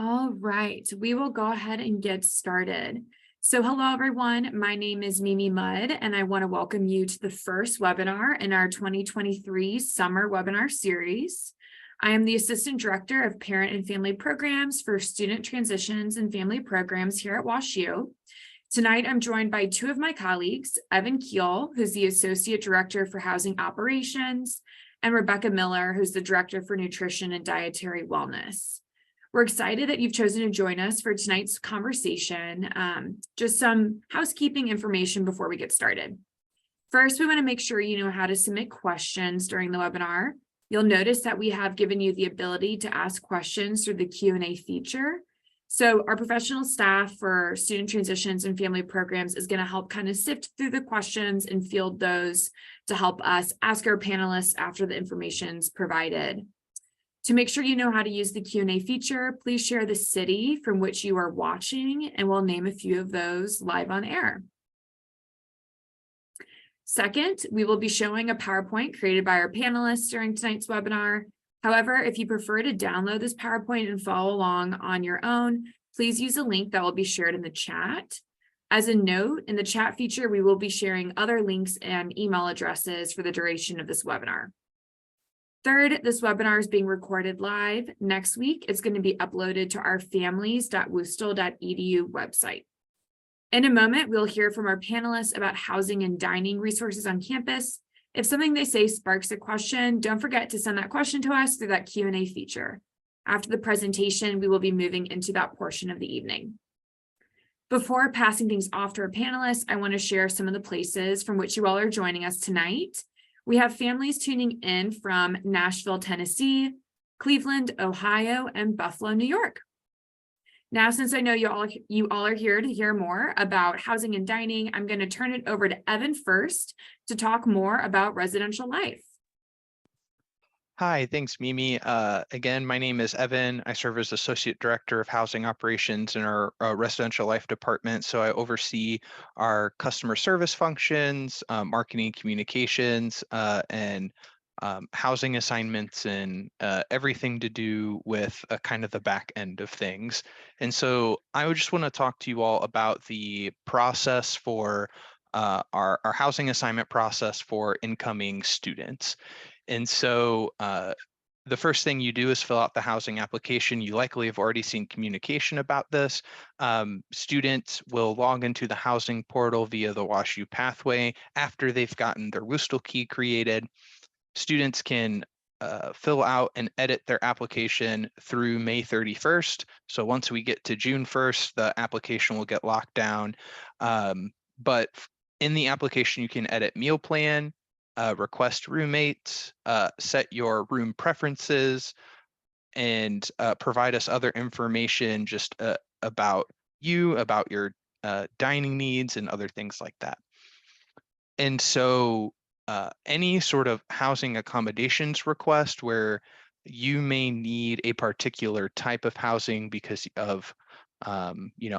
All right, we will go ahead and get started. So hello, everyone. My name is Mimi Mudd, and I want to welcome you to the first webinar in our 2023 summer webinar series. I am the Assistant Director of Parent and Family Programs for Student Transitions and Family Programs here at WashU. Tonight, I'm joined by two of my colleagues, Evan Keil, who's the Associate Director for Housing Operations, and Rebecca Miller, who's the Director for Nutrition and Dietary Wellness. We're excited that you've chosen to join us for tonight's conversation. Just some housekeeping information before we get started. First, we want to make sure you know how to submit questions during the webinar. You'll notice that we have given you the ability to ask questions through the Q&A feature. So our professional staff for student transitions and family programs is going to help kind of sift through the questions and field those to help us ask our panelists after the information's provided. To make sure you know how to use the Q&A feature, please share the city from which you are watching, and we'll name a few of those live on air. Second, we will be showing a PowerPoint created by our panelists during tonight's webinar. However, if you prefer to download this PowerPoint and follow along on your own, please use a link that will be shared in the chat. As a note, in the chat feature, we will be sharing other links and email addresses for the duration of this webinar. Third, this webinar is being recorded live. Next week, it's going to be uploaded to our families.woostel.edu website. In a moment, we'll hear from our panelists about housing and dining resources on campus. If something they say sparks a question, don't forget to send that question to us through that Q&A feature. After the presentation, we will be moving into that portion of the evening. Before passing things off to our panelists, I want to share some of the places from which you all are joining us tonight. We have families tuning in from Nashville, Tennessee, Cleveland, Ohio, and Buffalo, New York. Now, since I know you all are here to hear more about housing and dining, I'm going to turn it over to Evan first to talk more about residential life. Hi, thanks, Mimi. Again, my name is Evan. I serve as Associate Director of Housing Operations in our Residential Life Department. So I oversee our customer service functions, marketing communications, and housing assignments and everything to do with kind of the back end of things. And so I would just want to talk to you all about the process for our housing assignment process for incoming students. And so the first thing you do is fill out the housing application. You likely have already seen communication about this. Students will log into the housing portal via the WashU pathway after they've gotten their WUSTL key created. Students can fill out and edit their application through May 31st. So once we get to June 1st, the application will get locked down. But in the application, you can edit meal plan, request roommates, set your room preferences, and provide us other information just about you, about your dining needs and other things like that. And so any sort of housing accommodations request where you may need a particular type of housing because of a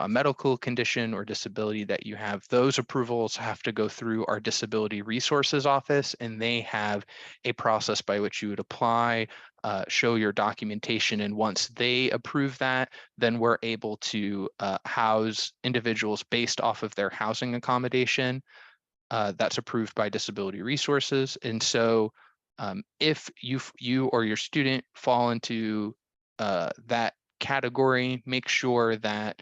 medical condition or disability that you have, those approvals have to go through our Disability Resources Office, and they have a process by which you would apply, show your documentation, and once they approve that, then we're able to house individuals based off of their housing accommodation that's approved by Disability Resources. And so if you or your student fall into that category, make sure that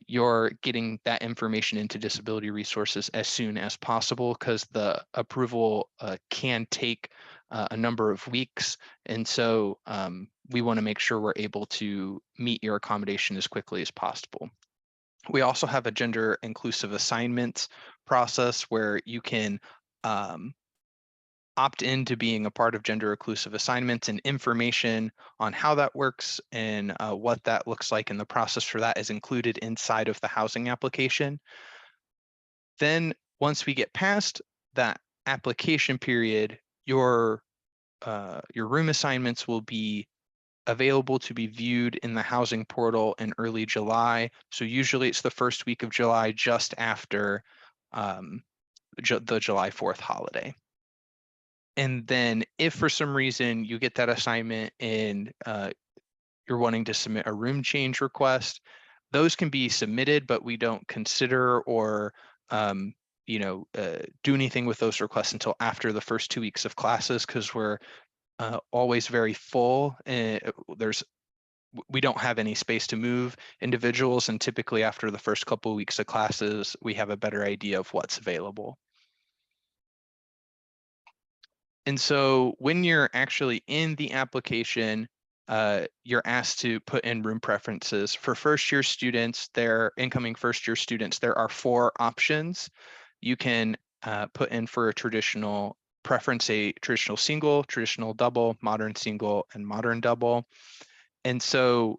you're getting that information into Disability Resources as soon as possible, because the approval can take a number of weeks. And so we want to make sure we're able to meet your accommodation as quickly as possible. We also have a gender inclusive assignments process where you can opt into being a part of gender inclusive assignments, and information on how that works and what that looks like in the process for that is included inside of the housing application. Then once we get past that application period, your room assignments will be available to be viewed in the housing portal in early July. So usually it's the first week of July, just after the July 4th holiday. And then if for some reason you get that assignment and you're wanting to submit a room change request, those can be submitted, but we don't consider or do anything with those requests until after the first 2 weeks of classes, because we're always very full. We don't have any space to move individuals, and typically after the first couple of weeks of classes, we have a better idea of what's available. And so when you're actually in the application, you're asked to put in room preferences. For first-year students, incoming first-year students, there are 4 options. You can put in for a traditional preference, a traditional single, traditional double, modern single, and modern double. And so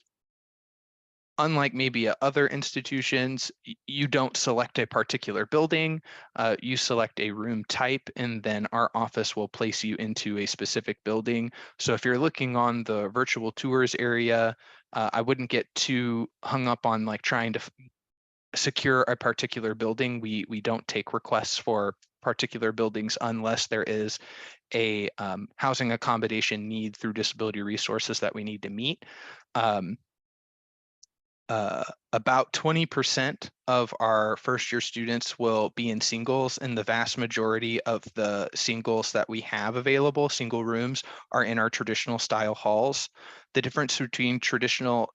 unlike maybe other institutions, you don't select a particular building, you select a room type, and then our office will place you into a specific building. So if you're looking on the virtual tours area, I wouldn't get too hung up on like trying to secure a particular building. We don't take requests for particular buildings unless there is a housing accommodation need through disability resources that we need to meet. About 20% of our first-year students will be in singles, and the vast majority of the singles that we have available, single rooms, are in our traditional style halls. The difference between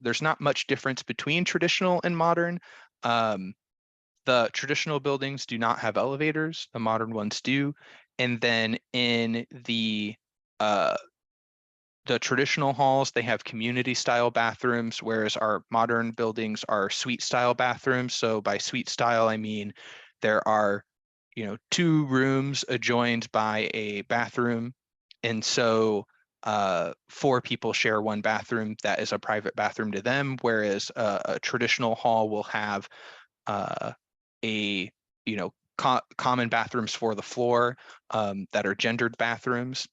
there's not much difference between traditional and modern. The traditional buildings do not have elevators, the modern ones do. And then in the traditional halls, they have community style bathrooms, whereas our modern buildings are suite style bathrooms. So by suite style, I mean there are, 2 rooms adjoined by a bathroom. And so 4 people share one bathroom that is a private bathroom to them, whereas a traditional hall will have common bathrooms for the floor that are gendered bathrooms.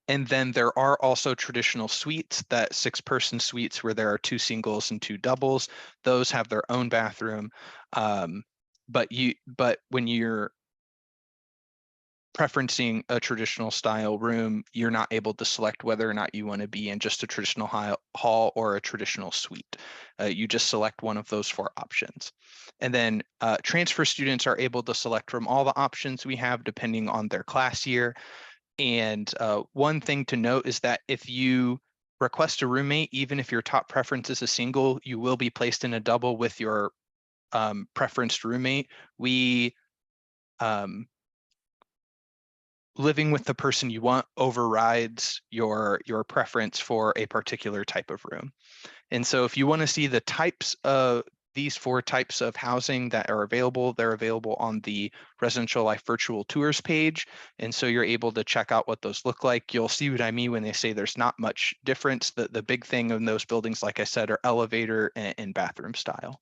And then there are also traditional suites, that 6-person suites where there are 2 singles and 2 doubles. Those have their own bathroom. But when you're preferencing a traditional style room, you're not able to select whether or not you want to be in just a traditional hall or a traditional suite. You just select one of those 4 options. And then transfer students are able to select from all the options we have depending on their class year. And one thing to note is that if you request a roommate, even if your top preference is a single, you will be placed in a double with your preferenced roommate. Living with the person you want overrides your preference for a particular type of room. And so if you want to see the types of these 4 types of housing that are available, they're available on the Residential Life Virtual Tours page. And so you're able to check out what those look like. You'll see what I mean when they say there's not much difference. The big thing in those buildings, like I said, are elevator and bathroom style.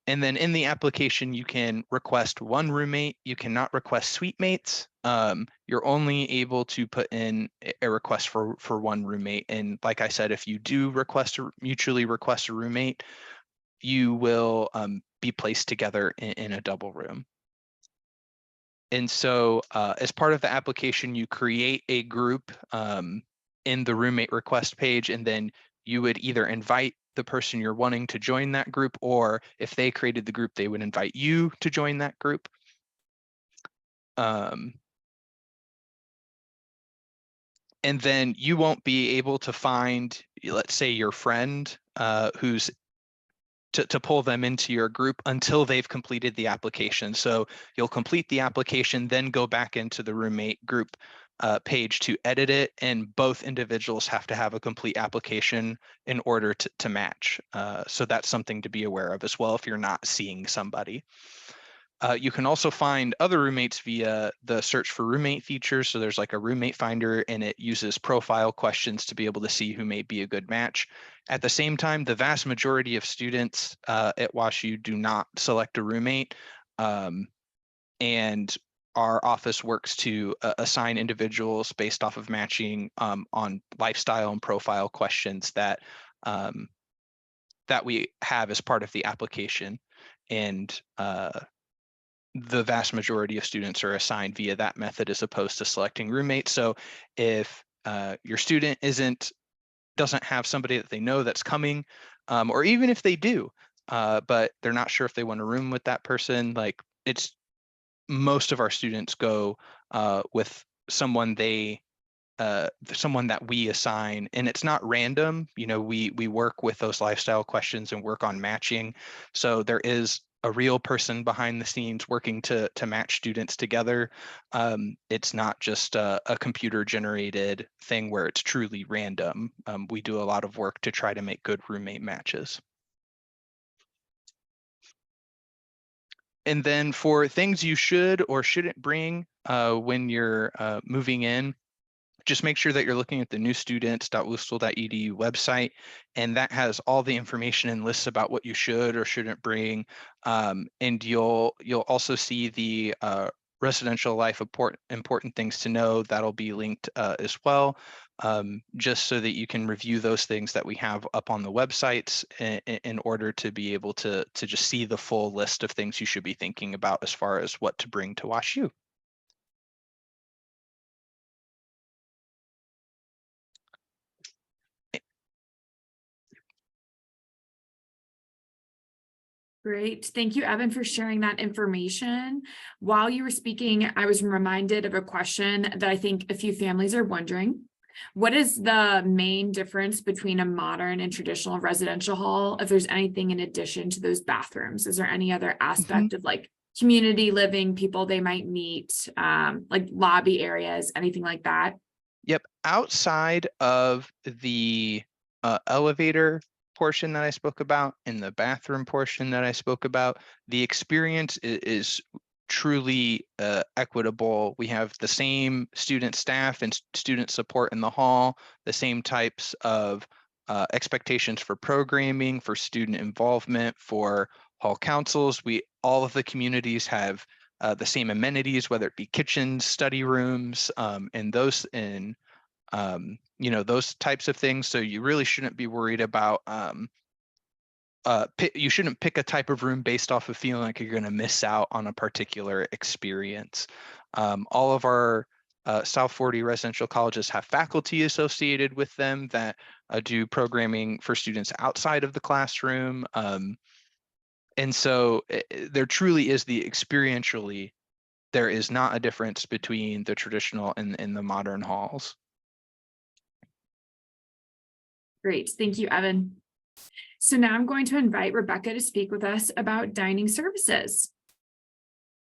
And then in the application, you can request 1 roommate. You cannot request suite mates. You're only able to put in a request for 1 roommate. And like I said, if you do mutually request a roommate, you will be placed together in a double room. And so as part of the application, you create a group in the roommate request page, and then you would either invite the person you're wanting to join that group, or if they created the group, they would invite you to join that group. And then you won't be able to find, let's say, your friend who's to pull them into your group until they've completed the application. So you'll complete the application, then go back into the roommate group page to edit it, and both individuals have to have a complete application in order to match. So that's something to be aware of as well if you're not seeing somebody. You can also find other roommates via the search for roommate feature. So there's like a roommate finder, and it uses profile questions to be able to see who may be a good match. At the same time, the vast majority of students at WashU do not select a roommate. And our office works to assign individuals based off of matching on lifestyle and profile questions that we have as part of the application. And the vast majority of students are assigned via that method as opposed to selecting roommates. So if your student doesn't have somebody that they know that's coming, or even if they do, but they're not sure if they want to room with that person, like most of our students go with someone that we assign, and it's not random. We work with those lifestyle questions and work on matching. So there is a real person behind the scenes working to match students together. It's not just a computer generated thing where it's truly random. We do a lot of work to try to make good roommate matches. And then for things you should or shouldn't bring when you're moving in, just make sure that you're looking at the newstudents.wustl.edu website, and that has all the information and lists about what you should or shouldn't bring. And you'll also see the residential life important things to know. That'll be linked as well, just so that you can review those things that we have up on the websites in order to be able to just see the full list of things you should be thinking about as far as what to bring to WashU. Great. Thank you, Evan, for sharing that information. While you were speaking, I was reminded of a question that I think a few families are wondering. What is the main difference between a modern and traditional residential hall? If there's anything in addition to those bathrooms, is there any other aspect of like community living, people they might meet, like lobby areas, anything like that? Yep. Outside of the elevator portion that I spoke about and the bathroom portion that I spoke about, the experience is truly equitable. We have the same student staff and student support in the hall, the same types of expectations for programming, for student involvement, for hall councils. All of the communities have the same amenities, whether it be kitchens, study rooms, and those those types of things. So you really shouldn't be worried about you shouldn't pick a type of room based off of feeling like you're going to miss out on a particular experience. All of our South 40 residential colleges have faculty associated with them that do programming for students outside of the classroom. And so there truly is experientially, there is not a difference between the traditional and the modern halls. Great. Thank you, Evan. So now I'm going to invite Rebecca to speak with us about dining services.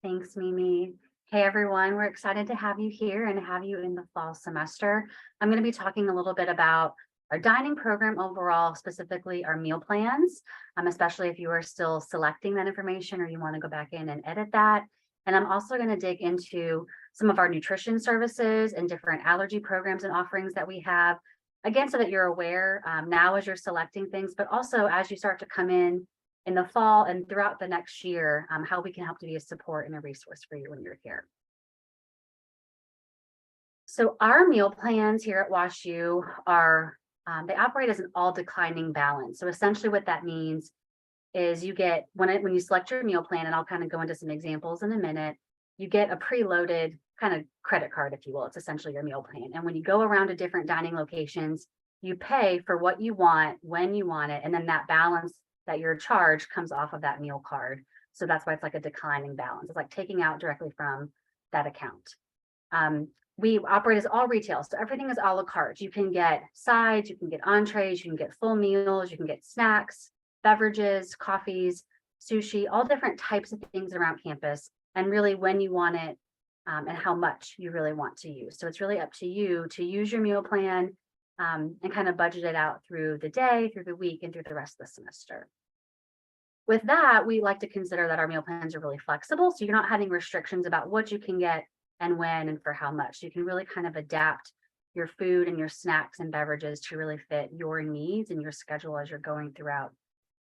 Thanks, Mimi. Hey, everyone. We're excited to have you here and have you in the fall semester. I'm going to be talking a little bit about our dining program overall, specifically our meal plans, especially if you are still selecting that information or you want to go back in and edit that. And I'm also going to dig into some of our nutrition services and different allergy programs and offerings that we have. Again, so that you're aware now as you're selecting things, but also as you start to come in the fall and throughout the next year, how we can help to be a support and a resource for you when you're here. So our meal plans here at WashU are, they operate as an all declining balance. So essentially what that means is you get, when you select your meal plan, and I'll kind of go into some examples in a minute, you get a preloaded kind of credit card, if you will. It's essentially your meal plan. And when you go around to different dining locations, you pay for what you want, when you want it, and then that balance that you're charged comes off of that meal card. So that's why it's like a declining balance. It's like taking out directly from that account. We operate as all retail, so everything is a la carte. You can get sides, you can get entrees, you can get full meals, you can get snacks, beverages, coffees, sushi, all different types of things around campus, and really when you want it and how much you really want to use. So it's really up to you to use your meal plan and kind of budget it out through the day, through the week, and through the rest of the semester. With that, we like to consider that our meal plans are really flexible, so you're not having restrictions about what you can get and when and for how much. You can really kind of adapt your food and your snacks and beverages to really fit your needs and your schedule as you're going throughout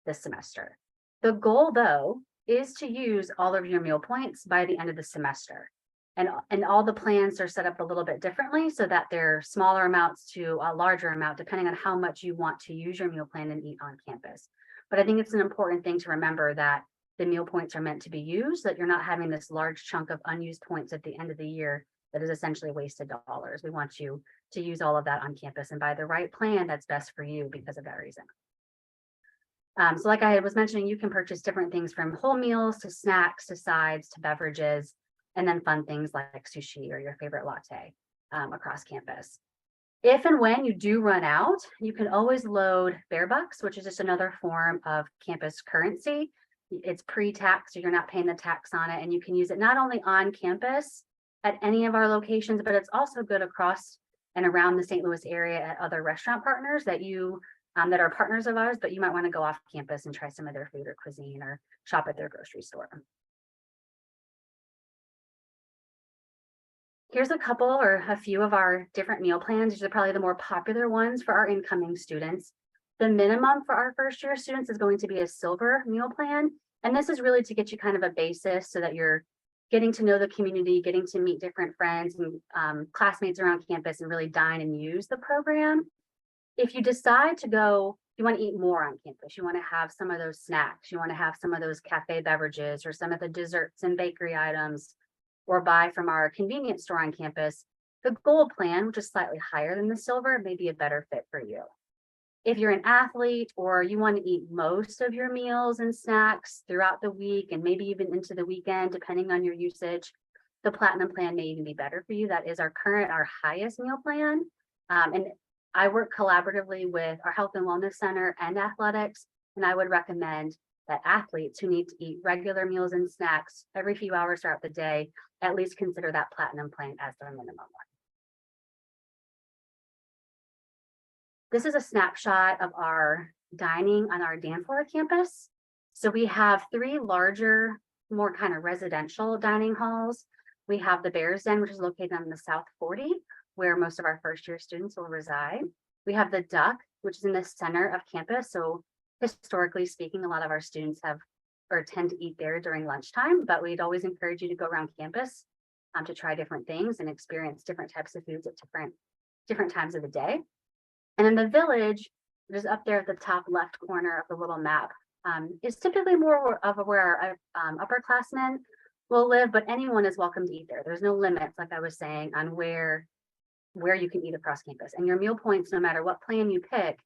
this semester. The goal, though, is to use all of your meal points by the end of the semester. And all the plans are set up a little bit differently so that they're smaller amounts to a larger amount, depending on how much you want to use your meal plan and eat on campus. But I think it's an important thing to remember that the meal points are meant to be used, that you're not having this large chunk of unused points at the end of the year that is essentially wasted dollars. We want you to use all of that on campus and buy the right plan that's best for you because of that reason. So like I was mentioning, you can purchase different things from whole meals to snacks to sides to beverages, and then fun things like sushi or your favorite latte across campus. If and when you do run out, you can always load Bear Bucks, which is just another form of campus currency. It's pre-tax, so you're not paying the tax on it, and you can use it not only on campus at any of our locations, but it's also good across and around the St. Louis area at other restaurant partners that that are partners of ours, but you might want to go off campus and try some of their food or cuisine or shop at their grocery store. Here's a couple or a few of our different meal plans. These are probably the more popular ones for our incoming students. The minimum for our first year students is going to be a silver meal plan. And this is really to get you kind of a basis so that you're getting to know the community, getting to meet different friends and classmates around campus and really dine and use the program. If you decide to go, you want to eat more on campus, you want to have some of those snacks, you want to have some of those cafe beverages or some of the desserts and bakery items, or buy from our convenience store on campus, the gold plan, which is slightly higher than the silver, may be a better fit for you. If you're an athlete or you want to eat most of your meals and snacks throughout the week and maybe even into the weekend, depending on your usage, the platinum plan may even be better for you. That is our highest meal plan. And I work collaboratively with our health and wellness center and athletics, and I would recommend that athletes who need to eat regular meals and snacks every few hours throughout the day at least consider that platinum plan as their minimum one. This is a snapshot of our dining on our Danforth campus. So we have 3 larger, more kind of residential dining halls. We have the Bears Den, which is located on the South 40, where most of our first year students will reside. We have the Duck, which is in the center of campus. So historically speaking, a lot of our students tend to eat there during lunchtime, but we'd always encourage you to go around campus to try different things and experience different types of foods at different times of the day. And then the Village, which is up there at the top left corner of the little map, is typically more of where our upperclassmen will live, but anyone is welcome to eat there. There's no limits, like I was saying, on where you can eat across campus. And your meal points, no matter what plan you pick,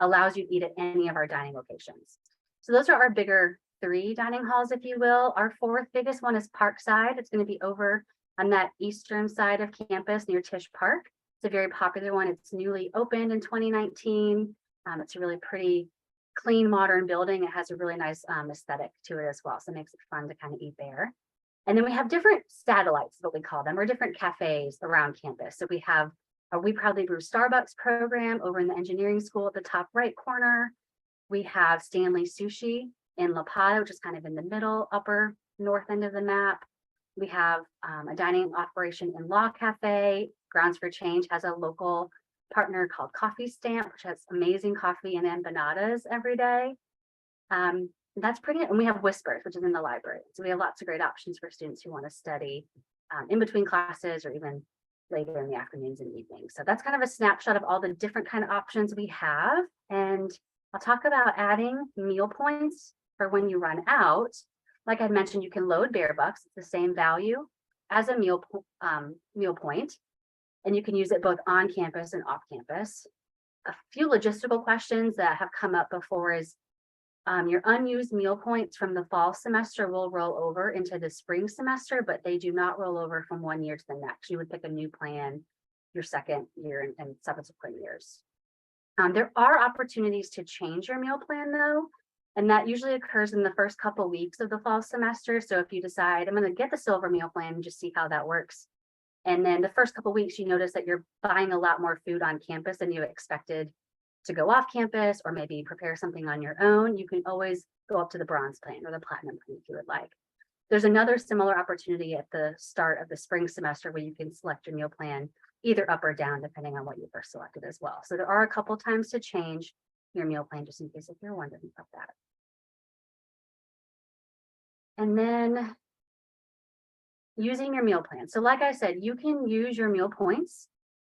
allows you to eat at any of our dining locations. So those are our bigger 3 dining halls, if you will. Our 4th biggest one is Parkside. It's going to be over on that eastern side of campus near Tisch Park. It's a very popular one. It's newly opened in 2019. It's a really pretty clean, modern building. It has a really nice aesthetic to it as well. So it makes it fun to kind of eat there. And then we have different satellites, what we call them, or different cafes around campus. So we have our We Proudly Brew Starbucks program over in the engineering school at the top right corner. We have Stanley Sushi in La Pata, which is kind of in the middle, upper north end of the map. We have a dining operation in Law Cafe. Grounds for Change has a local partner called Coffee Stamp, which has amazing coffee and empanadas every day. That's pretty good. And we have Whispers, which is in the library. So we have lots of great options for students who want to study in between classes or even later in the afternoons and evenings. So that's kind of a snapshot of all the different kind of options we have. And I'll talk about adding meal points for when you run out. Like I mentioned, you can load Bear Bucks. It's the same value as a meal point. And you can use it both on campus and off campus. A few logistical questions that have come up before is your unused meal points from the fall semester will roll over into the spring semester, but they do not roll over from one year to the next. You would pick a new plan your second year and subsequent years. There are opportunities to change your meal plan though, and that usually occurs in the first couple weeks of the fall semester. So if you decide, I'm going to get the silver meal plan and just see how that works. And then the first couple weeks, you notice that you're buying a lot more food on campus than you expected to go off campus, or maybe prepare something on your own, you can always go up to the bronze plan or the platinum plan if you would like. There's another similar opportunity at the start of the spring semester where you can select your meal plan either up or down, depending on what you first selected as well. So there are a couple times to change your meal plan, just in case if you're wondering about that. And then using your meal plan. So like I said, you can use your meal points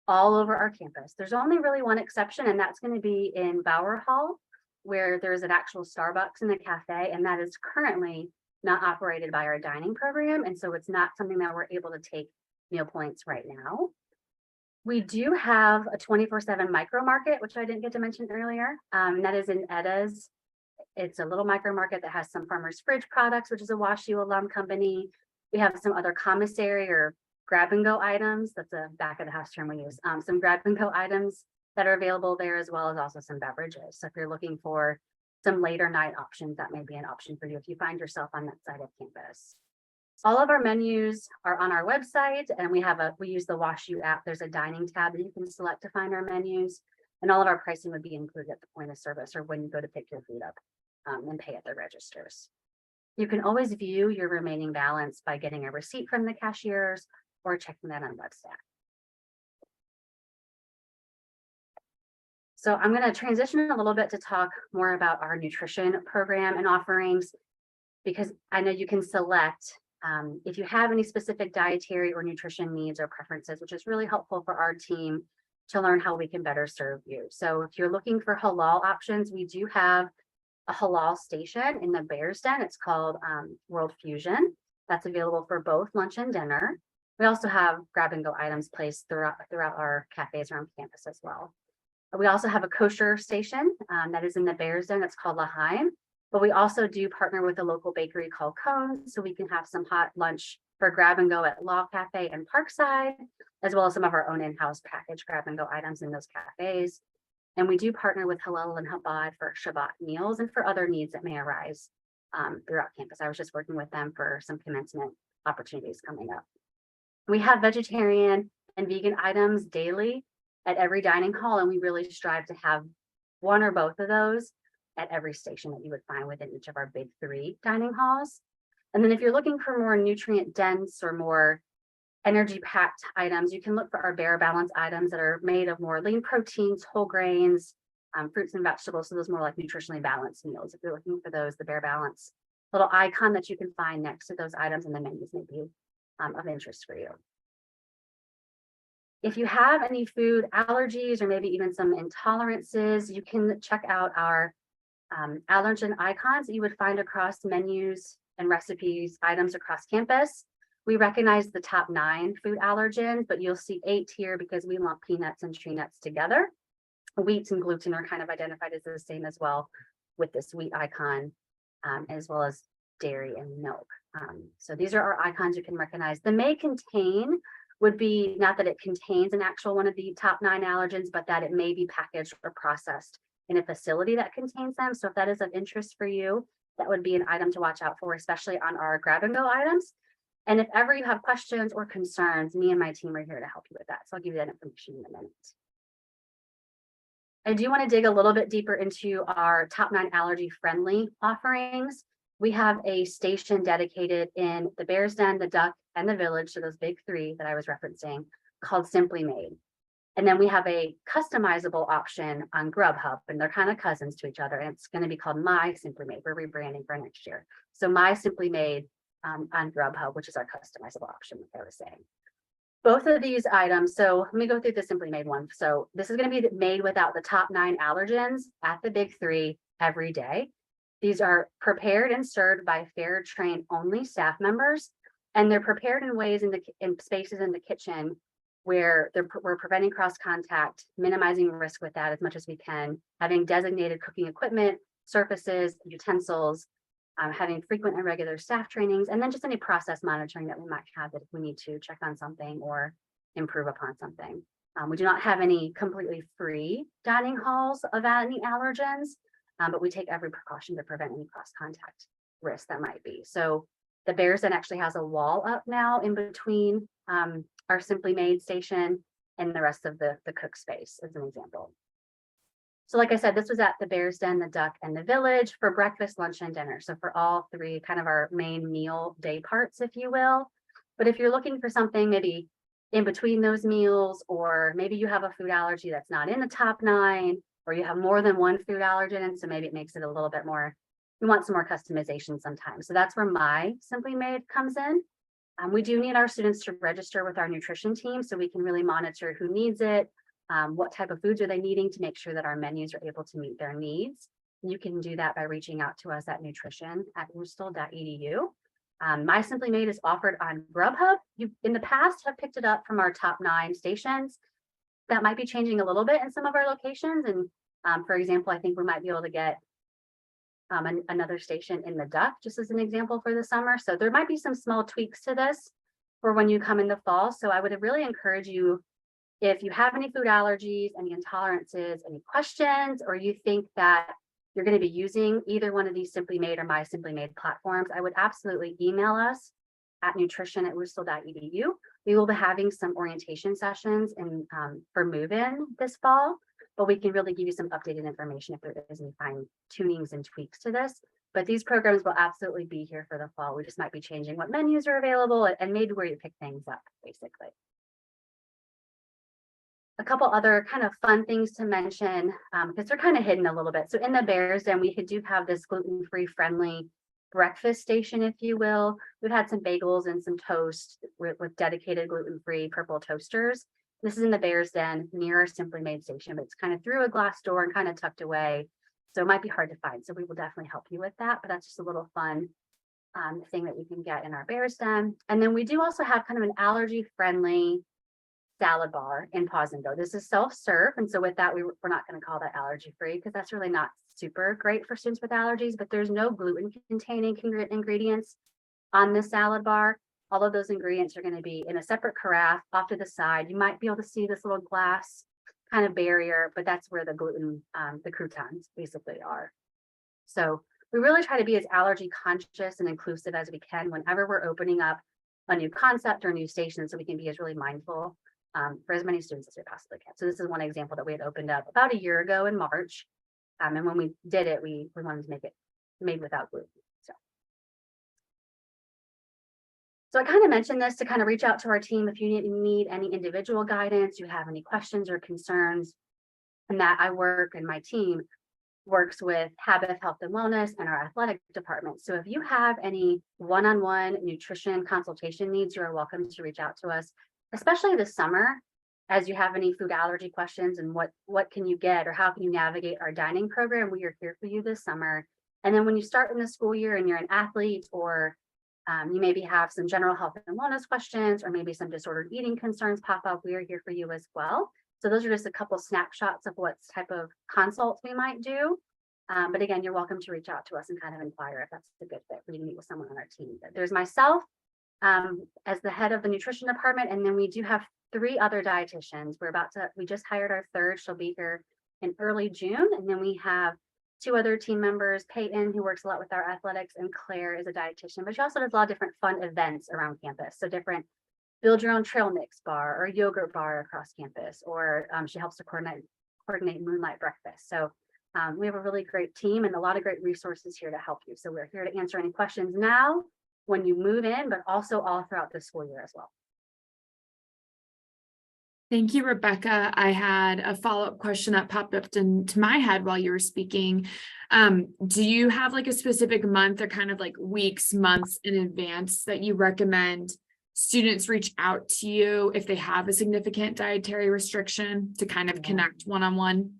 all over our campus. There's only really one exception, and that's going to be in Bauer Hall, where there's an actual Starbucks in the cafe, and that is currently not operated by our dining program. And so it's not something that we're able to take meal points right now. We do have a 24/7 micro market, which I didn't get to mention earlier. And that is in Edda's. It's a little micro market that has some Farmer's Fridge products, which is a WashU alum company. We have some other commissary or grab and go items. That's a back of the house term we use. Some grab and go items that are available there, as well as also some beverages. So if you're looking for some later night options, that may be an option for you if you find yourself on that side of campus. All of our menus are on our website, and we use the WashU app. There's a dining tab that you can select to find our menus, and all of our pricing would be included at the point of service or when you go to pick your food up and pay at the registers. You can always view your remaining balance by getting a receipt from the cashiers or checking that on WebStack. So I'm going to transition a little bit to talk more about our nutrition program and offerings, because I know you can select if you have any specific dietary or nutrition needs or preferences, which is really helpful for our team to learn how we can better serve you. So if you're looking for halal options, we do have a halal station in the Bears Den. It's called World Fusion. That's available for both lunch and dinner. We also have grab and go items placed throughout our cafes around campus as well. We also have a kosher station that is in the Bears Den. That's called L'Haim. But we also do partner with a local bakery called Cones, so we can have some hot lunch for grab and go at Law Cafe and Parkside, as well as some of our own in-house packaged grab and go items in those cafes. And we do partner with Halal and Chabad for Shabbat meals and for other needs that may arise throughout campus. I was just working with them for some commencement opportunities coming up. We have vegetarian and vegan items daily at every dining hall, and we really strive to have one or both of those at every station that you would find within each of our big 3 dining halls. And then if you're looking for more nutrient dense or more energy packed items, you can look for our Bare Balance items that are made of more lean proteins, whole grains, fruits and vegetables. So those more like nutritionally balanced meals. If you're looking for those, the Bare Balance little icon that you can find next to those items in the menus may be of interest for you. If you have any food allergies or maybe even some intolerances, you can check out our allergen icons that you would find across menus and recipes items across campus. We recognize the top 9 food allergens, but you'll see 8 here because we lump peanuts and tree nuts together. Wheat and gluten are kind of identified as the same as well with this wheat icon, as well as dairy and milk. So these are our icons you can recognize. The may contain would be not that it contains an actual one of the top 9 allergens, but that it may be packaged or processed in a facility that contains them. So if that is of interest for you, that would be an item to watch out for, especially on our grab and go items. And if ever you have questions or concerns, me and my team are here to help you with that. So I'll give you that information in a minute. I do want to dig a little bit deeper into our top 9 allergy friendly offerings. We have a station dedicated in the Bears Den, the Duck, and the Village, so those big 3 that I was referencing, called Simply Made. And then we have a customizable option on Grubhub, and they're kind of cousins to each other. And it's going to be called My Simply Made. We're rebranding for next year. So My Simply Made on Grubhub, which is our customizable option, like I was saying. Both of these items, so let me go through the Simply Made one. So this is going to be made without the top 9 allergens at the big 3 every day. These are prepared and served by fair trained only staff members, and they're prepared in ways in spaces in the kitchen where we're preventing cross contact, minimizing risk with that as much as we can, having designated cooking equipment, surfaces, utensils, having frequent and regular staff trainings, and then just any process monitoring that we might have that if we need to check on something or improve upon something. We do not have any completely free dining halls of any allergens, but we take every precaution to prevent any cross contact risk that might be. So the Bears Den actually has a wall up now in between our Simply Made station and the rest of the cook space, as an example. So like I said, this was at the Bears Den, the Duck, and the Village for breakfast, lunch, and dinner. So for all 3 kind of our main meal day parts, if you will. But if you're looking for something maybe in between those meals, or maybe you have a food allergy that's not in the top 9, or you have more than one food allergen, and so maybe it makes it a little bit more, you want some more customization sometimes. So that's where My Simply Made comes in. We do need our students to register with our nutrition team so we can really monitor who needs it, what type of foods are they needing to make sure that our menus are able to meet their needs. You can do that by reaching out to us at nutrition@woostel.edu. My Simply Made is offered on Grubhub. You in the past have picked it up from our top 9 stations. That might be changing a little bit in some of our locations. And for example, I think we might be able to get another station in the Duck, just as an example for the summer. So there might be some small tweaks to this for when you come in the fall. So I would really encourage you, if you have any food allergies, any intolerances, any questions, or you think that you're going to be using either one of these Simply Made or My Simply Made platforms, I would absolutely email us at nutrition@worcester.edu. We will be having some orientation sessions for move-in this fall, but we can really give you some updated information if there is any fine tunings and tweaks to this. But these programs will absolutely be here for the fall. We just might be changing what menus are available and maybe where you pick things up, basically. A couple other kind of fun things to mention, because they're kind of hidden a little bit. So in the Bears Den, we do have this gluten-free friendly breakfast station, if you will. We've had some bagels and some toast with dedicated gluten-free purple toasters. This is in the Bears Den near our Simply Made station, but it's kind of through a glass door and kind of tucked away. So it might be hard to find. So we will definitely help you with that, but that's just a little fun thing that you can get in our Bears Den. And then we do also have kind of an allergy-friendly salad bar in Pause and Go. This is self-serve, and so with that, we're not going to call that allergy-free because that's really not super great for students with allergies, but there's no gluten-containing ingredients on this salad bar. All of those ingredients are going to be in a separate carafe off to the side. You might be able to see this little glass kind of barrier, but that's where the gluten, the croutons basically are. So we really try to be as allergy conscious and inclusive as we can whenever we're opening up a new concept or a new station, so we can be as really mindful for as many students as we possibly can. So this is one example that we had opened up about a year ago in March. And when we did it, we wanted to make it made without gluten. So I kind of mentioned this to kind of reach out to our team if you need any individual guidance, you have any questions or concerns, and that I work and my team works with Habit, Health and Wellness and our athletic department. So if you have any one-on-one nutrition consultation needs, you are welcome to reach out to us, especially this summer, as you have any food allergy questions and what can you get or how can you navigate our dining program. We are here for you this summer. And then when you start in the school year and you're an athlete, or you maybe have some general health and wellness questions, or maybe some disordered eating concerns pop up, we are here for you as well. So those are just a couple snapshots of what type of consults we might do. But again, you're welcome to reach out to us and kind of inquire if that's a good fit for you to meet with someone on our team. There's myself as the head of the nutrition department, and then we do have 3 other dietitians. We just hired our 3rd. She'll be here in early June. And then we have 2 other team members, Peyton, who works a lot with our athletics, and Claire is a dietitian, but she also does a lot of different fun events around campus. So different build your own trail mix bar or yogurt bar across campus, or she helps to coordinate moonlight breakfast. So we have a really great team and a lot of great resources here to help you. So we're here to answer any questions now when you move in, but also all throughout the school year as well. Thank you, Rebecca. I had a follow-up question that popped up into my head while you were speaking. Do you have like a specific month or kind of like weeks, months in advance that you recommend students reach out to you if they have a significant dietary restriction to kind of connect one-on-one?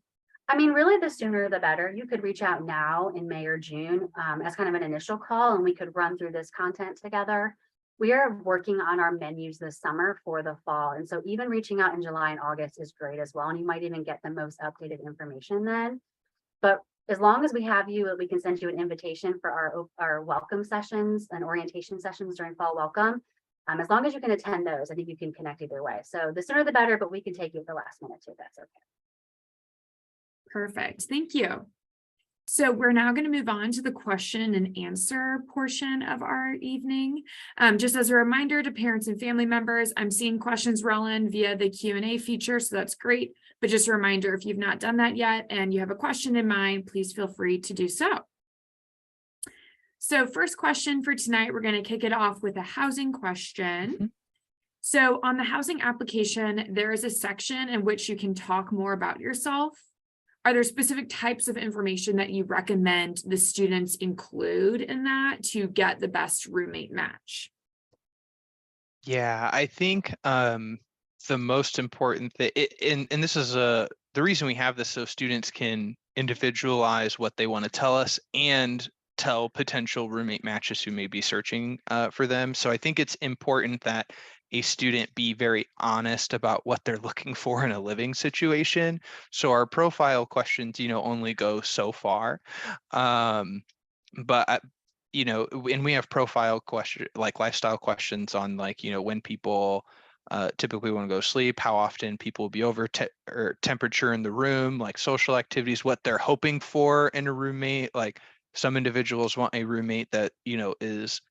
I mean, really, the sooner the better. You could reach out now in May or June as kind of an initial call, and we could run through this content together. We are working on our menus this summer for the fall. And so even reaching out in July and August is great as well. And you might even get the most updated information then. But as long as we have you, we can send you an invitation for our welcome sessions and orientation sessions during fall welcome. As long as you can attend those, I think you can connect either way. So the sooner the better, but we can take you at the last minute too, if that's okay. Perfect. Thank you. So we're now going to move on to the question and answer portion of our evening. Just as a reminder to parents and family members, I'm seeing questions roll in via the Q&A feature, so that's great. But just a reminder, if you've not done that yet and you have a question in mind, please feel free to do so. So first question for tonight, we're going to kick it off with a housing question. So on the housing application, there is a section in which you can talk more about yourself. Are there specific types of information that you recommend the students include in that to get the best roommate match? Yeah, I think the most important thing, and this is the reason we have this, so students can individualize what they want to tell us, and tell potential roommate matches who may be searching for them. So I think it's important that a student be very honest about what they're looking for in a living situation. So our profile questions, only go so far. But and we have profile question, like lifestyle questions on like, when people typically want to go to sleep, how often people will be over or temperature in the room, like social activities, what they're hoping for in a roommate. Like some individuals want a roommate that, is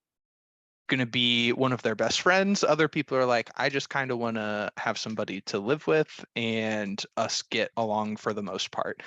going to be one of their best friends. Other people are like, I just kind of want to have somebody to live with and us get along for the most part.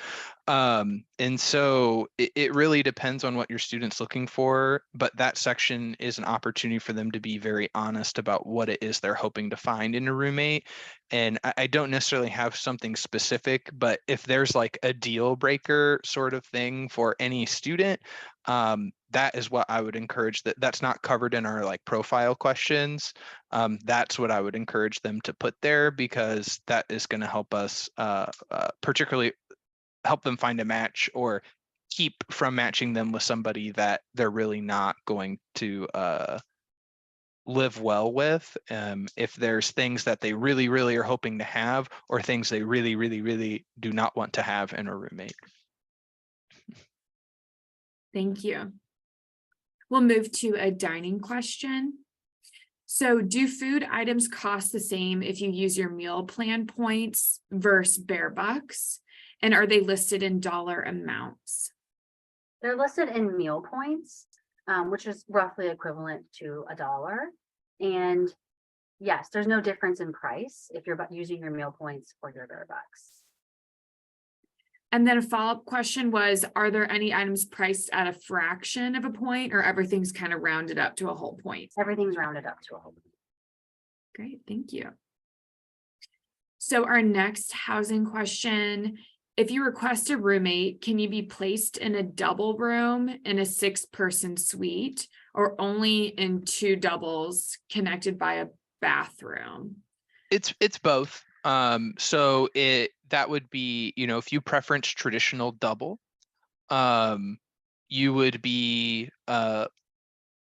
And so it really depends on what your student's looking for, but that section is an opportunity for them to be very honest about what it is they're hoping to find in a roommate. And I don't necessarily have something specific, but if there's like a deal breaker sort of thing for any student, that is what I would encourage. That's not covered in our like profile questions. That's what I would encourage them to put there, because that is going to help us particularly help them find a match or keep from matching them with somebody that they're really not going to live well with. If there's things that they really, really are hoping to have, or things they really, really, really do not want to have in a roommate. Thank you. We'll move to a dining question. So do food items cost the same if you use your meal plan points versus bare bucks? And are they listed in dollar amounts? They're listed in meal points, which is roughly equivalent to $1. And yes, there's no difference in price if you're using your meal points or your bare bucks. And then a follow-up question was, are there any items priced at a fraction of a point, or everything's kind of rounded up to a whole point? Everything's rounded up to a whole point. Great, thank you. So our next housing question, if you request a roommate, can you be placed in a double room in a 6-person suite, or only in 2 doubles connected by a bathroom? It's both. So that would be, if you preference traditional double, you would be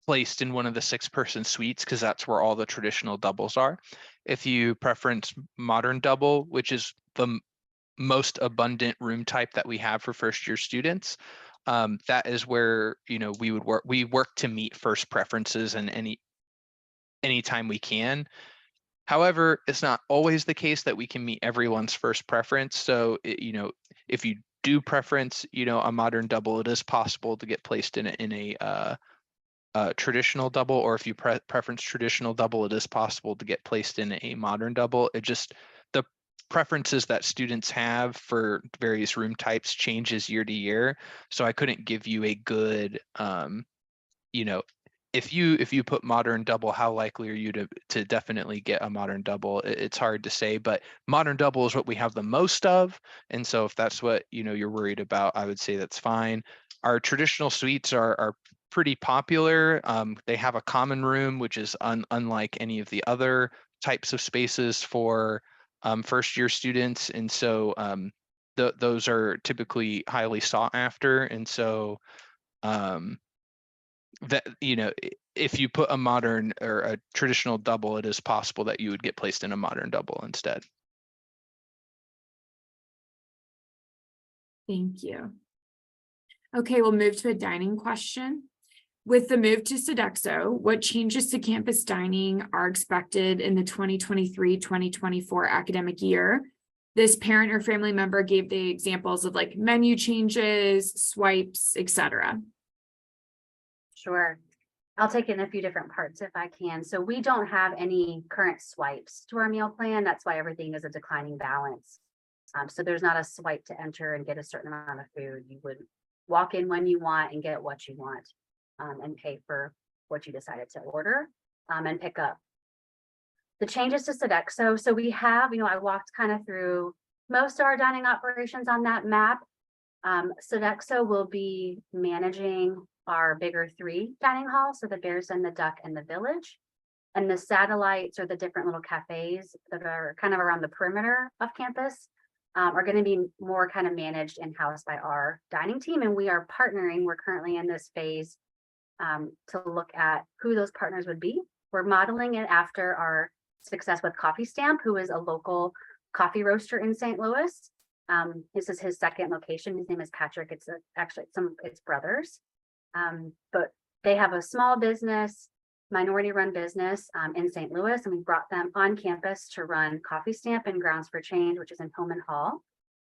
placed in one of the 6-person suites, because that's where all the traditional doubles are. If you preference modern double, which is the most abundant room type that we have for first-year students, that is where we work to meet first preferences and any time we can. However, it's not always the case that we can meet everyone's first preference. So, if you do preference, a modern double, it is possible to get placed in a traditional double, or if you preference traditional double, it is possible to get placed in a modern double. It just, the preferences that students have for various room types changes year to year. So I couldn't give you a good, if you put modern double, how likely are you to definitely get a modern double? It's hard to say, but modern double is what we have the most of. And so if that's what you're worried about, I would say that's fine. Our traditional suites are pretty popular. They have a common room, which is unlike any of the other types of spaces for first year students. And so those are typically highly sought after. And so that, if you put a modern or a traditional double, it is possible that you would get placed in a modern double instead. Thank you. Okay, we'll move to a dining question. With the move to Sodexo, what changes to campus dining are expected in the 2023-2024 academic year? This parent or family member gave the examples of like menu changes, swipes, etc. Sure. I'll take it in a few different parts if I can. So we don't have any current swipes to our meal plan. That's why everything is a declining balance. So there's not a swipe to enter and get a certain amount of food. You would walk in when you want and get what you want, and pay for what you decided to order, and pick up. The changes to Sodexo. So we have, I walked kind of through most of our dining operations on that map. Sodexo will be managing our bigger 3 dining halls, so the Bears and the Duck and the Village, and the satellites or the different little cafes that are kind of around the perimeter of campus are going to be more kind of managed in-house by our dining team. And we are partnering. We're currently in this phase to look at who those partners would be. We're modeling it after our success with Coffee Stamp, who is a local coffee roaster in St. Louis. This is his second location. His name is Patrick. It's actually it's brothers, but they have a small business, minority-run business in St. Louis, and we brought them on campus to run Coffee Stamp and Grounds for Change, which is in Hillman Hall.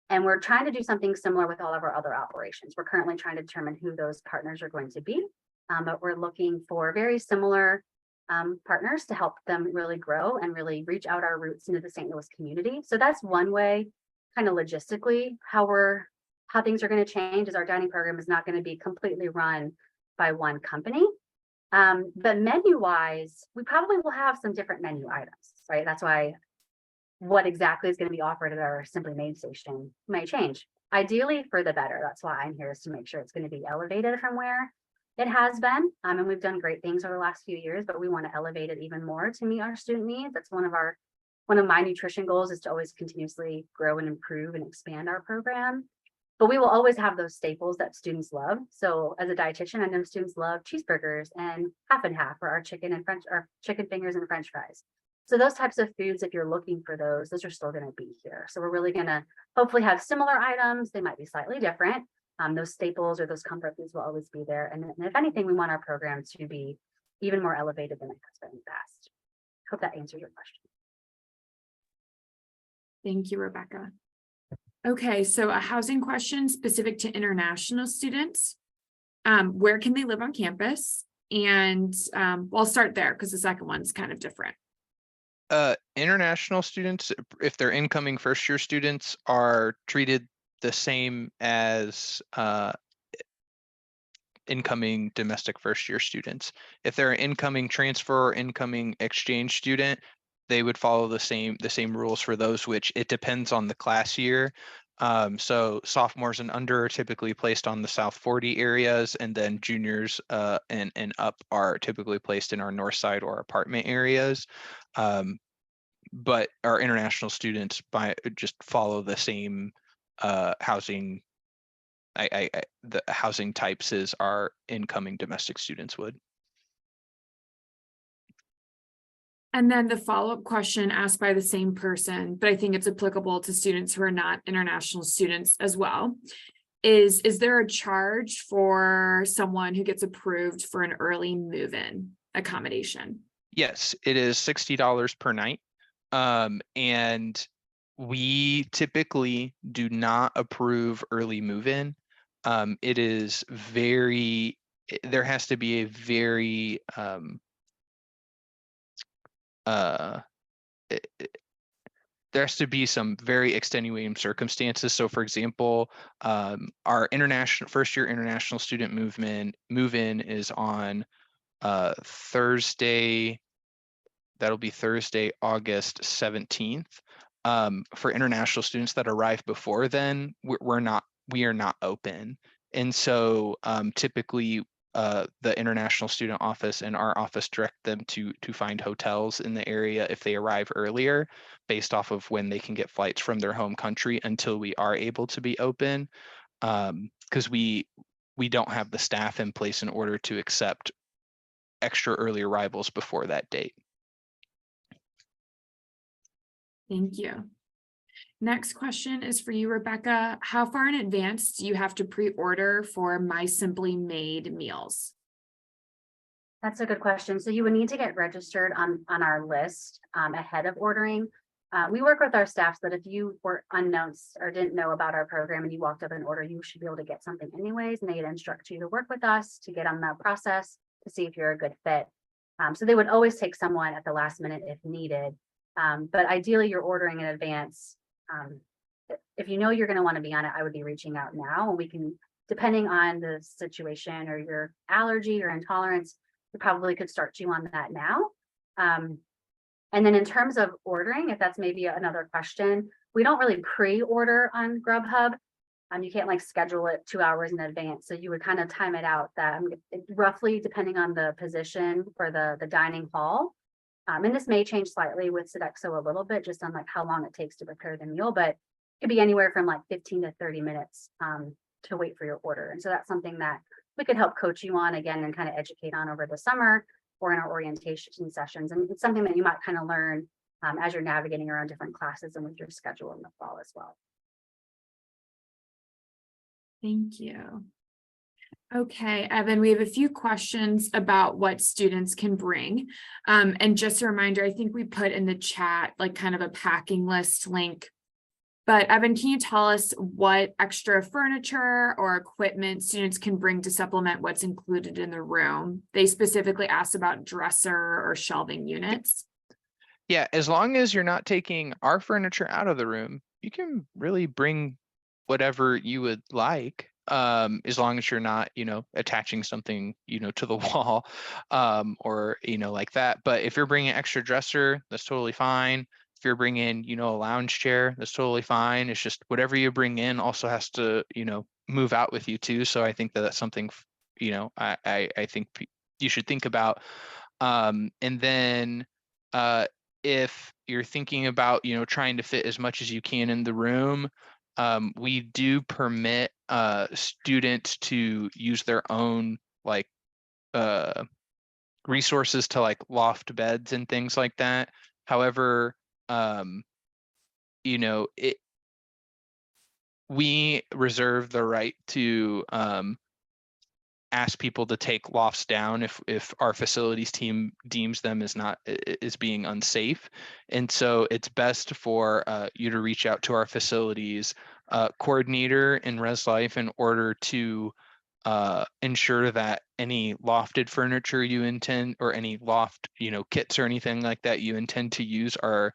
And we're trying to do something similar with all of our other operations. We're currently trying to determine who those partners are going to be, but we're looking for very similar partners to help them really grow and really reach out our roots into the St. Louis community. So that's one way, kind of logistically, how things are going to change is our dining program is not going to be completely run by one company. But menu wise, we probably will have some different menu items, right? That's why what exactly is going to be offered at our Simply Made station may change. Ideally for the better. That's why I'm here, is to make sure it's going to be elevated from where it has been. And we've done great things over the last few years, but we want to elevate it even more to meet our student needs. That's one of my nutrition goals, is to always continuously grow and improve and expand our program. But we will always have those staples that students love. So as a dietitian, I know students love cheeseburgers and half and half, or our chicken fingers and French fries. So those types of foods, if you're looking for those are still going to be here. So we're really going to hopefully have similar items. They might be slightly different. Those staples or those comfort foods will always be there. And if anything, we want our program to be even more elevated than it has been in the past. Hope that answers your question. Thank you, Rebecca. Okay, so a housing question specific to international students. Where can they live on campus? And I'll start there because the second one's kind of different. International students, if they're incoming first-year students, are treated the same as incoming domestic first-year students. If they're an incoming transfer or incoming exchange student, they would follow the same rules for those, which it depends on the class year. So sophomores and under are typically placed on the South 40 areas, and then juniors and up are typically placed in our north side or apartment areas. But our international students just follow the same housing. The housing types as our incoming domestic students would. And then the follow-up question asked by the same person, but I think it's applicable to students who are not international students as well, is there a charge for someone who gets approved for an early move-in accommodation? Yes, it is $60 per night. And we typically do not approve early move-in. It is there has to be a very there has to be some very extenuating circumstances. So for example, our first-year international student move-in is on Thursday. That'll be Thursday, August 17th. For international students that arrive before then, we are not open. And so typically the international student office and our office direct them to find hotels in the area if they arrive earlier, based off of when they can get flights from their home country, until we are able to be open, because we don't have the staff in place in order to accept extra early arrivals before that date. Thank you. Next question is for you, Rebecca. How far in advance do you have to pre-order for My Simply Made meals? That's a good question. So you would need to get registered on our list ahead of ordering. We work with our staff so that if you were unknown or didn't know about our program and you walked up and ordered, you should be able to get something anyways, and they'd instruct you to work with us to get on that process to see if you're a good fit. So they would always take someone at the last minute if needed. But ideally you're ordering in advance. If you know you're going to want to be on it, I would be reaching out now, and we can, depending on the situation or your allergy or intolerance, we probably could start you on that now. And then in terms of ordering, if that's maybe another question, we don't really pre-order on Grubhub. You can't like schedule it 2 hours in advance. So you would kind of time it out that roughly, depending on the position for the dining hall. And this may change slightly with Sodexo a little bit, just on like how long it takes to prepare the meal, but could be anywhere from like 15 to 30 minutes to wait for your order. And so that's something that we could help coach you on again and kind of educate on over the summer or in our orientation sessions. And it's something that you might kind of learn as you're navigating around different classes and with your schedule in the fall as well. Thank you. Okay, Evan, we have a few questions about what students can bring. And just a reminder, I think we put in the chat like kind of a packing list link. But Evan, can you tell us what extra furniture or equipment students can bring to supplement what's included in the room? They specifically asked about dresser or shelving units. Yeah, as long as you're not taking our furniture out of the room, you can really bring whatever you would like, as long as you're not, attaching something, to the wall, or, like that. But if you're bringing extra dresser, that's totally fine. If you're bringing, a lounge chair, that's totally fine. It's just whatever you bring in also has to, move out with you too. So I think that that's something, I think you should think about. And then, if you're thinking about, trying to fit as much as you can in the room, we do permit students to use their own like resources to like loft beds and things like that. However, we reserve the right to ask people to take lofts down if our facilities team deems them as being unsafe. And so it's best for you to reach out to our facilities coordinator in Res Life in order to ensure that any lofted furniture you intend, or any loft kits or anything like that you intend to use, are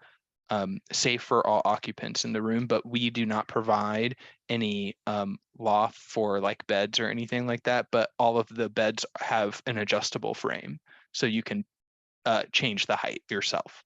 safe for all occupants in the room. But we do not provide any loft for like beds or anything like that, but all of the beds have an adjustable frame, so you can change the height yourself.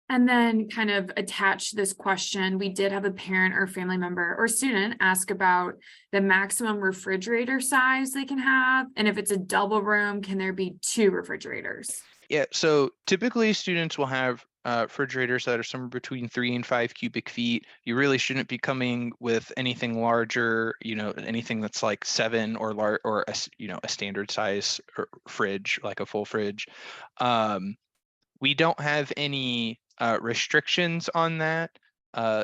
And then kind of attach this question, we did have a parent or family member or student ask about the maximum refrigerator size they can have. And if it's a double room, can there be 2 refrigerators? Yeah, so typically students will have refrigerators that are somewhere between 3 and 5 cubic feet. You really shouldn't be coming with anything larger, anything that's like 7 or a standard size fridge, like a full fridge. We don't have any restrictions on that.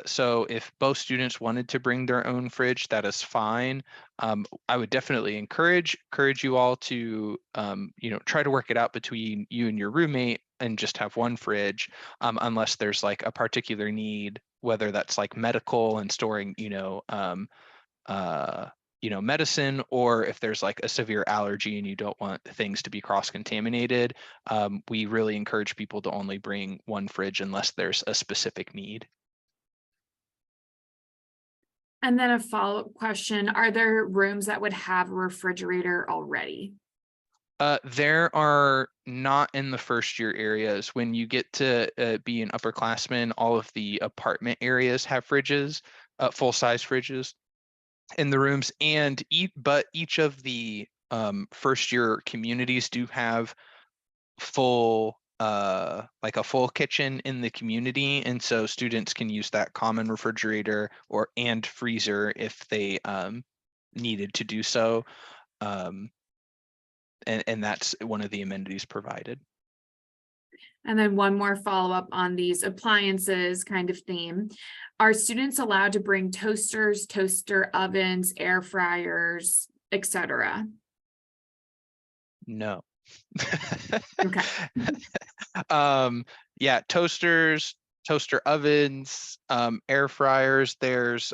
So if both students wanted to bring their own fridge, that is fine. I would definitely encourage you all to, try to work it out between you and your roommate and just have one fridge, unless there's like a particular need, whether that's like medical and storing, medicine, or if there's like a severe allergy and you don't want things to be cross-contaminated. We really encourage people to only bring one fridge unless there's a specific need. And then a follow-up question, are there rooms that would have a refrigerator already? There are not in the first year areas. When you get to be an upperclassman, all of the apartment areas have fridges, full-size fridges in the rooms, and each of the first year communities do have full like a full kitchen in the community, and so students can use that common refrigerator and freezer if they needed to do so, and that's one of the amenities provided. And then one more follow-up on these appliances kind of theme. Are students allowed to bring toasters, toaster ovens, air fryers, etc.? No. Okay. Yeah, toasters, toaster ovens, air fryers. There's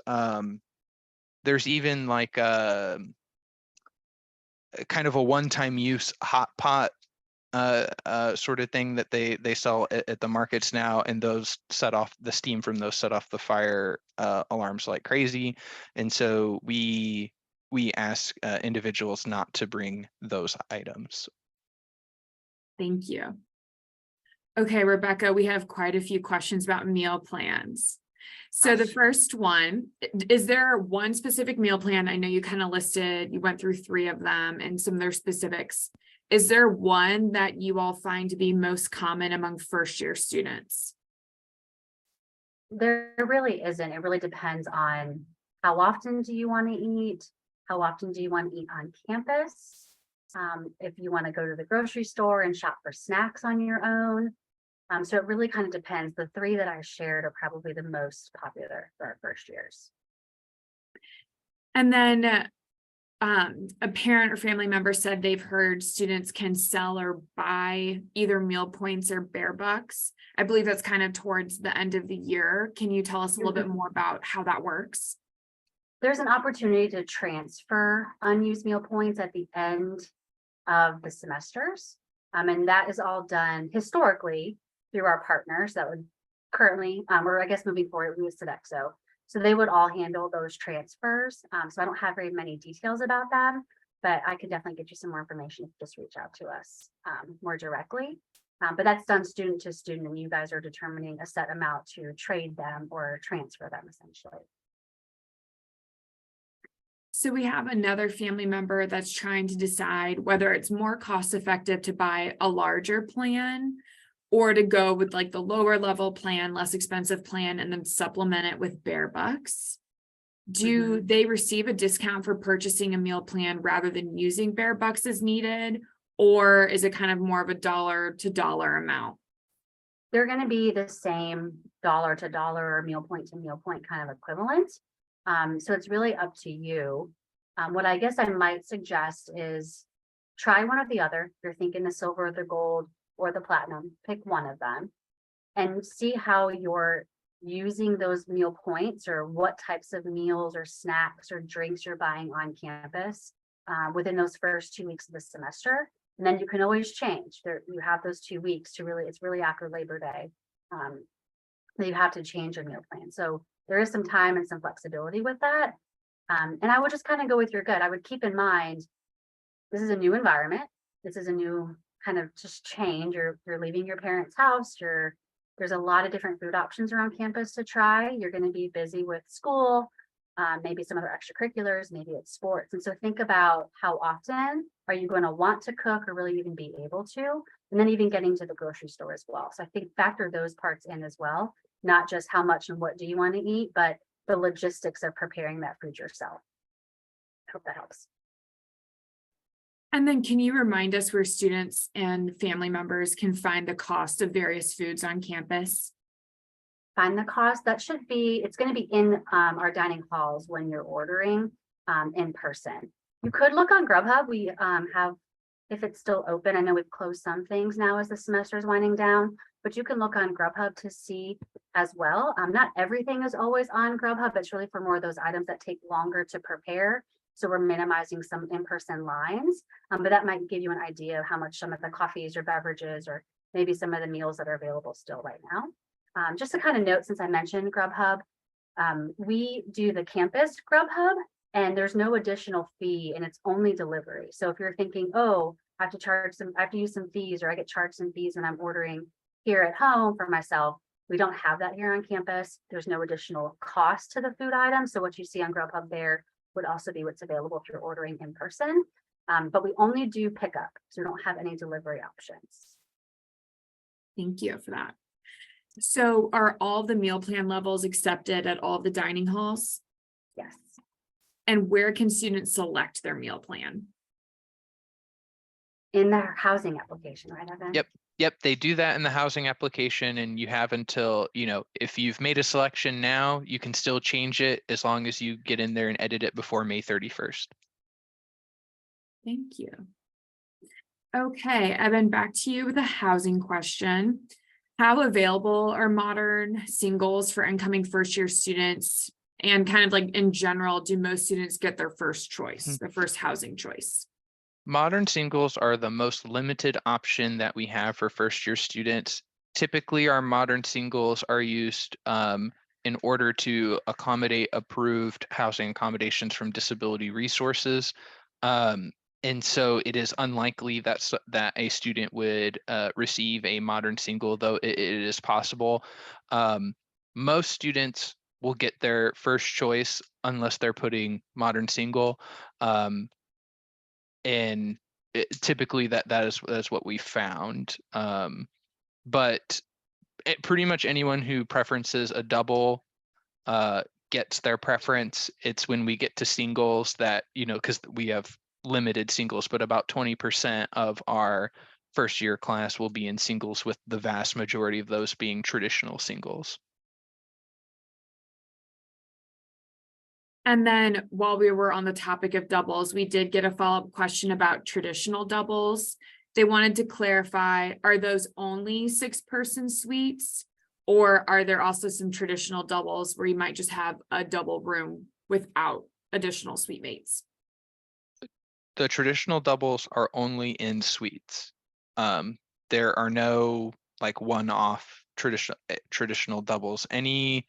even like kind of a one-time use hot pot sort of thing that they sell at the markets now, and those set off the steam from those set off the fire alarms like crazy. And so we ask individuals not to bring those items. Thank you. Okay, Rebecca, we have quite a few questions about meal plans. So the first one, is there one specific meal plan? I know you kind of listed, you went through 3 of them and some of their specifics. Is there one that you all find to be most common among first year students? There really isn't. It really depends on how often do you want to eat? How often do you want to eat on campus? If you want to go to the grocery store and shop for snacks on your own. So it really kind of depends. The three that I shared are probably the most popular for our first years. And then a parent or family member said they've heard students can sell or buy either meal points or bear bucks. I believe that's kind of towards the end of the year. Can you tell us a little bit more about how that works? There's an opportunity to transfer unused meal points at the end of the semesters. And that is all done historically through our partners that would currently, or I guess moving forward, we use Sodexo. So they would all handle those transfers. So I don't have very many details about them, but I could definitely get you some more information if you just reach out to us more directly. But that's done student to student, and you guys are determining a set amount to trade them or transfer them essentially. So we have another family member that's trying to decide whether it's more cost effective to buy a larger plan or to go with like the lower level plan, less expensive plan, and then supplement it with bear bucks. Do they receive a discount for purchasing a meal plan rather than using bear bucks as needed? Or is it kind of more of a dollar to dollar amount? They're going to be the same dollar to dollar or meal point to meal point kind of equivalent. So it's really up to you. What I guess I might suggest is try one or the other. If you're thinking the silver or the gold or the platinum, pick one of them and see how you're using those meal points or what types of meals or snacks or drinks you're buying on campus within those first 2 weeks of the semester. And then you can always change. You have those 2 weeks to really, it's really after Labor Day that you have to change your meal plan. So there is some time and some flexibility with that. And I would just kind of go with your gut. I would keep in mind, this is a new environment. This is a new kind of just change. You're leaving your parents' house. There's a lot of different food options around campus to try. You're going to be busy with school, maybe some other extracurriculars, maybe it's sports. And so think about how often are you going to want to cook or really even be able to, and then even getting to the grocery store as well. So I think factor those parts in as well, not just how much and what do you want to eat, but the logistics of preparing that food yourself. I hope that helps. And then can you remind us where students and family members can find the cost of various foods on campus? Find the cost. That should be, it's going to be in our dining halls when you're ordering in person. You could look on Grubhub. We have, if it's still open, I know we've closed some things now as the semester is winding down, but you can look on Grubhub to see as well. Not everything is always on Grubhub. It's really for more of those items that take longer to prepare. So we're minimizing some in-person lines, but that might give you an idea of how much some of the coffees or beverages or maybe some of the meals that are available still right now. Just to kind of note, since I mentioned Grubhub, we do the campus Grubhub and there's no additional fee and it's only delivery. So if you're thinking, oh, I have to use some fees or I get charged some fees when I'm ordering here at home for myself, we don't have that here on campus. There's no additional cost to the food item. So what you see on Grubhub there would also be what's available if you're ordering in person. But we only do pickup, so we don't have any delivery options. Thank you for that. So are all the meal plan levels accepted at all the dining halls? Yes. And where can students select their meal plan? In their housing application, right, Evan? Yep, they do that in the housing application, and you have until, if you've made a selection now, you can still change it as long as you get in there and edit it before May 31st. Thank you. Okay, Evan, back to you with a housing question. How available are modern singles for incoming first-year students? And kind of like in general, do most students get their first choice, their first housing choice? Modern singles are the most limited option that we have for first-year students. Typically, our modern singles are used in order to accommodate approved housing accommodations from disability resources. And so it is unlikely that a student would receive a modern single, though it is possible. Most students will get their first choice unless they're putting modern single. And typically that is what we found. But pretty much anyone who preferences a double gets their preference. It's when we get to singles that, because we have limited singles, but about 20% of our first year class will be in singles, with the vast majority of those being traditional singles. And then while we were on the topic of doubles, we did get a follow-up question about traditional doubles. They wanted to clarify, are those only 6-person suites, or are there also some traditional doubles where you might just have a double room without additional suite mates? The traditional doubles are only in suites. There are no like one-off traditional doubles. Any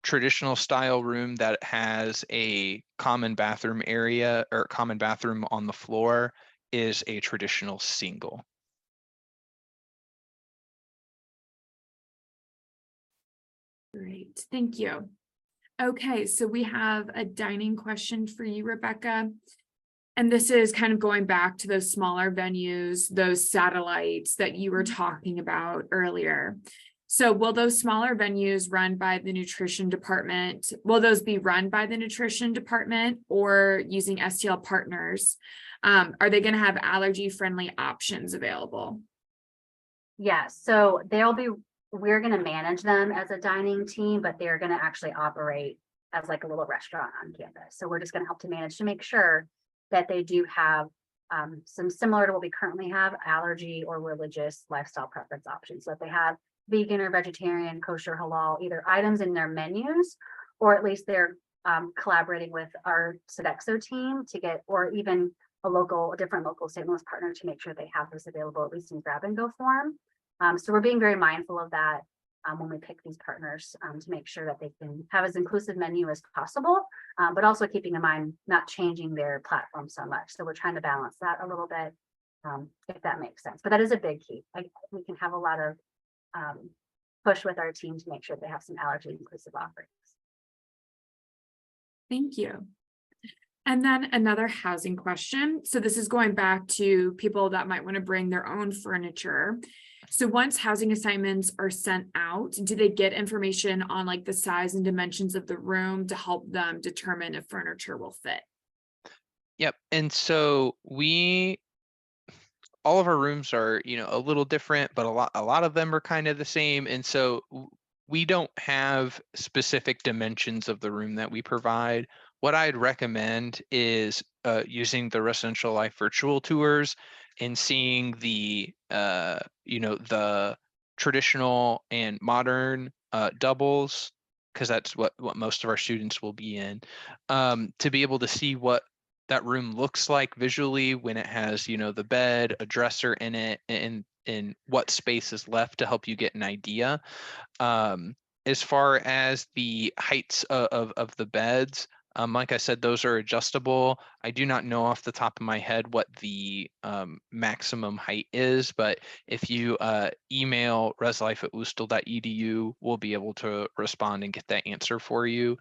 traditional style room that has a common bathroom area or common bathroom on the floor is a traditional single. Great, thank you. Okay, so we have a dining question for you, Rebecca. And this is kind of going back to those smaller venues, those satellites that you were talking about earlier. So will those smaller venues run by the nutrition department? Will those be run by the nutrition department or using STL partners? Are they going to have allergy-friendly options available? Yeah, so we're going to manage them as a dining team, but they're going to actually operate as like a little restaurant on campus. So we're just going to help to manage to make sure that they do have some similar to what we currently have, allergy or religious lifestyle preference options. So if they have vegan or vegetarian, kosher, halal, either items in their menus, or at least they're collaborating with our Sodexo team to get, or even a different local St. Louis partner to make sure they have this available, at least in grab and go form. So we're being very mindful of that when we pick these partners to make sure that they can have as inclusive menu as possible, but also keeping in mind not changing their platform so much. So we're trying to balance that a little bit, if that makes sense. But that is a big key. We can have a lot of push with our team to make sure they have some allergy inclusive offerings. Thank you. And then another housing question. So this is going back to people that might want to bring their own furniture. So once housing assignments are sent out, do they get information on like the size and dimensions of the room to help them determine if furniture will fit? Yep. And so all of our rooms are, a little different, but a lot of them are kind of the same. And so we don't have specific dimensions of the room that we provide. What I'd recommend is using the Residential Life virtual tours and seeing the traditional and modern doubles, because that's what most of our students will be in, to be able to see what that room looks like visually when it has, the bed, a dresser in it, and what space is left to help you get an idea. As far as the heights of the beds, like I said, those are adjustable. I do not know off the top of my head what the maximum height is, but if you email reslife@woostel.edu, we'll be able to respond and get that answer for you.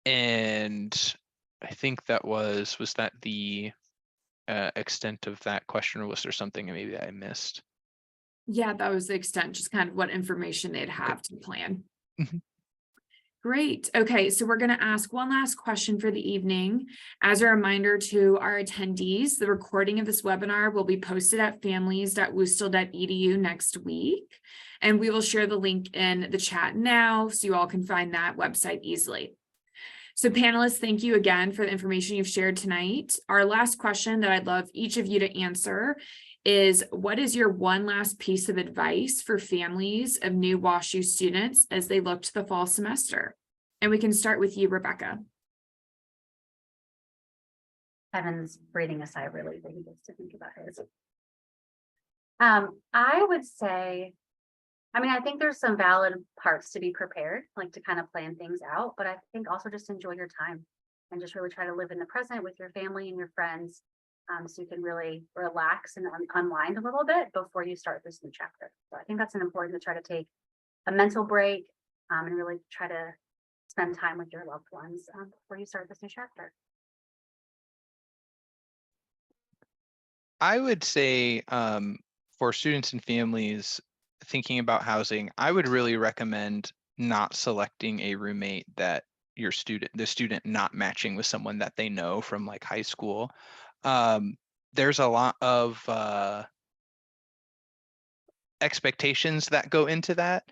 And I think that was that the extent of that question, or was there something maybe that I missed? Yeah, that was the extent, just kind of what information they'd have to plan. Mhm. Great. Okay, so we're going to ask one last question for the evening. As a reminder to our attendees, the recording of this webinar will be posted at families.woostel.edu next week, and we will share the link in the chat now so you all can find that website easily. So panelists, thank you again for the information you've shared tonight. Our last question that I'd love each of you to answer is, what is your one last piece of advice for families of new WashU students as they look to the fall semester? And we can start with you, Rebecca. Kevin's breathing a sigh of relief that he gets to think about his. I would say, I think there's some valid parts to be prepared, like to kind of plan things out, but I think also just enjoy your time and just really try to live in the present with your family and your friends. So you can really relax and unwind a little bit before you start this new chapter. So I think that's important to try to take a mental break and really try to spend time with your loved ones before you start this new chapter. I would say for students and families thinking about housing, I would really recommend not selecting a roommate that the student not matching with someone that they know from like high school. There's a lot of expectations that go into that,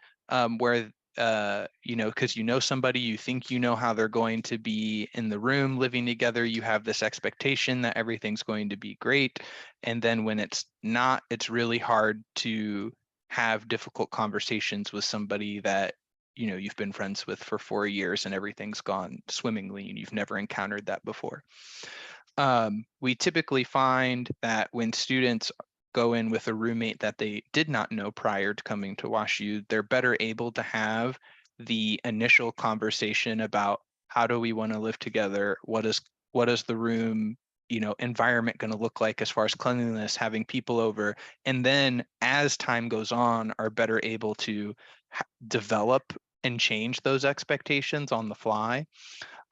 where because somebody, you think how they're going to be in the room living together, you have this expectation that everything's going to be great, and then when it's not, it's really hard to have difficult conversations with somebody that you've been friends with for 4 years and everything's gone swimmingly and you've never encountered that before. We typically find that when students go in with a roommate that they did not know prior to coming to WashU, they're better able to have the initial conversation about how do we want to live together? What is the room, environment going to look like as far as cleanliness, having people over, and then as time goes on, are better able to develop and change those expectations on the fly.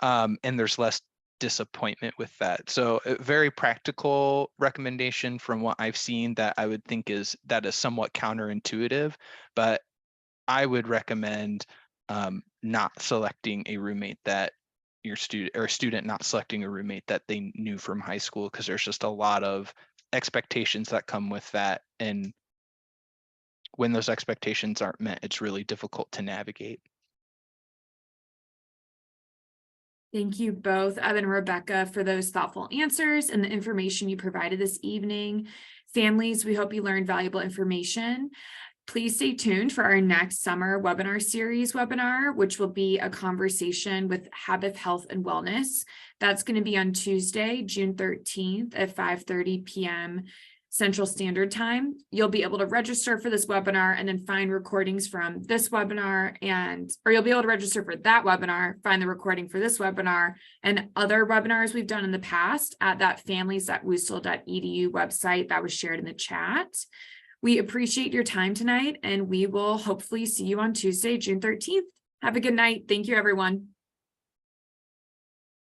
And there's less disappointment with that. So a very practical recommendation from what I've seen that I would think is somewhat counterintuitive, but I would recommend not selecting a roommate that your student not selecting a roommate that they knew from high school, because there's just a lot of expectations that come with that. And when those expectations aren't met, it's really difficult to navigate. Thank you both, Evan and Rebecca, for those thoughtful answers and the information you provided this evening. Families, we hope you learned valuable information. Please stay tuned for our next summer webinar series webinar, which will be a conversation with Habit Health and Wellness. That's going to be on Tuesday, June 13th at 5:30 p.m. Central Standard Time. You'll be able to register for this webinar and then find recordings from this webinar, or you'll be able to register for that webinar, find the recording for this webinar and other webinars we've done in the past at that families.wusl.edu website that was shared in the chat. We appreciate your time tonight, and we will hopefully see you on Tuesday, June 13th. Have a good night. Thank you, everyone.